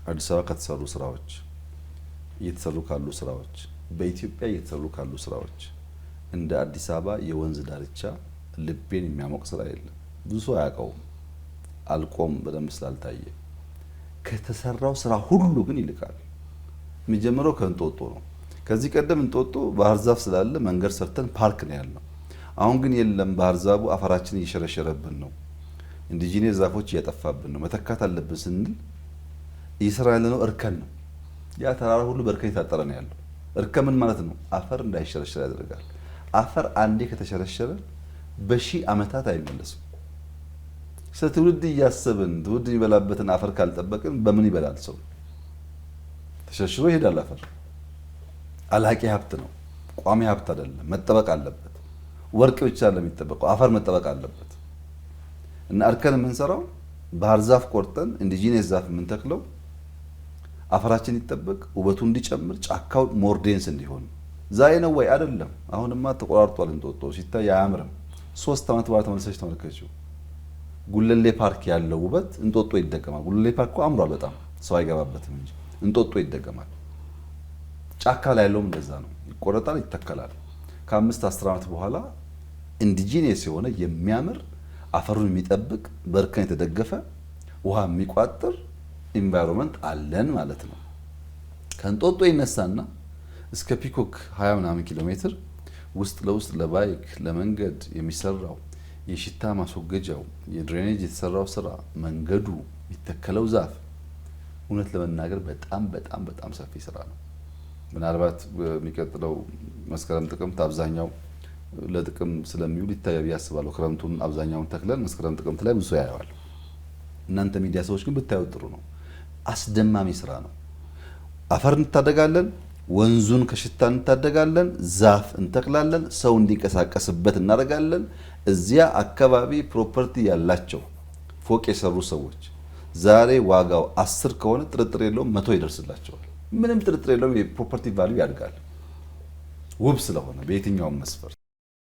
አዲስ አበባ ከተሰሩ ስራዎች እየተሰሩ ካሉ ስራዎች በኢትዮጵያ እየተሰሩ ካሉ ስራዎች እንደ አዲስ አበባ የወንዝ ዳርቻ ልቤን የሚያሞቅ ስራ የለም። ብዙ ሰው አያውቀውም፣ አልቆም በደንብ ስላልታየ። ከተሰራው ስራ ሁሉ ግን ይልቃል። የሚጀምረው ከእንጦጦ ነው። ከዚህ ቀደም እንጦጦ ባህር ዛፍ ስላለ መንገድ ሰርተን ፓርክ ነው ያለው። አሁን ግን የለም፣ ባህር ዛፉ አፈራችንን እየሸረሸረብን ነው፣ ኢንዲጂነስ ዛፎች እያጠፋብን ነው፣ መተካት አለብን ስንል እየሰራ ያለነው እርከን ነው። ያ ተራራ ሁሉ በእርከን የታጠረ ነው ያለው። እርከን ምን ማለት ነው? አፈር እንዳይሸረሸር ያደርጋል። አፈር አንዴ ከተሸረሸረ በሺህ ዓመታት አይመለስም። ስለ ትውልድ እያሰብን ትውልድ የሚበላበትን አፈር ካልጠበቅን በምን ይበላል ሰው? ተሸርሽሮ ይሄዳል። አፈር አላቂ ሀብት ነው፣ ቋሚ ሀብት አይደለም። መጠበቅ አለበት። ወርቅ ብቻ ለሚጠበቀው አፈር መጠበቅ አለበት። እና እርከን የምንሰራው ባህር ዛፍ ቆርጠን ኢንዲጂነስ ዛፍ የምንተክለው አፈራችን ይጠበቅ፣ ውበቱ እንዲጨምር፣ ጫካው ሞር ዴንስ እንዲሆን። ዛሬ ነው ወይ? አይደለም። አሁንማ ተቆራርጧል። እንጦጦ ሲታይ አያምርም። 3 ዓመት በኋላ ተመልሰሽ ተመልከችው። ጉለሌ ፓርክ ያለው ውበት እንጦጦ ይደገማል። ጉለሌ ፓርክ እኮ አምሯል በጣም ሰው አይገባበትም እንጂ እንጦጦ ይደገማል። ጫካ ላይ ያለውም እንደዛ ነው። ይቆረጣል፣ ይተከላል። ከ5-10 ዓመት በኋላ ኢንዲጂነስ የሆነ የሚያምር አፈሩን የሚጠብቅ በእርከን የተደገፈ ውሃ የሚቋጥር ኢንቫይሮንመንት አለን ማለት ነው። ከእንጦጦ ይነሳና እስከ ፒኮክ 20 ምናምን ኪሎ ሜትር ውስጥ ለውስጥ ለባይክ ለመንገድ የሚሰራው የሽታ ማስወገጃው የድሬኔጅ የተሰራው ስራ መንገዱ የሚተከለው ዛፍ እውነት ለመናገር በጣም በጣም በጣም ሰፊ ስራ ነው። ምናልባት የሚቀጥለው መስከረም ጥቅምት አብዛኛው ለጥቅም ስለሚውል ይታያል ያስባለሁ። ክረምቱን አብዛኛውን ተክለን መስከረም ጥቅምት ላይ ብዙ ያያዋል። እናንተ ሚዲያ ሰዎች ግን ብታዩት ጥሩ ነው። አስደማሚ ስራ ነው። አፈር እንታደጋለን፣ ወንዙን ከሽታ እንታደጋለን፣ ዛፍ እንተክላለን፣ ሰው እንዲንቀሳቀስበት እናደርጋለን። እዚያ አካባቢ ፕሮፐርቲ ያላቸው ፎቅ የሰሩ ሰዎች ዛሬ ዋጋው 10 ከሆነ ጥርጥር የለውም 100 ይደርስላቸዋል። ምንም ጥርጥር የለውም የፕሮፐርቲ ቫልዩ ያድጋል። ውብ ስለሆነ በየትኛውም መስፈርት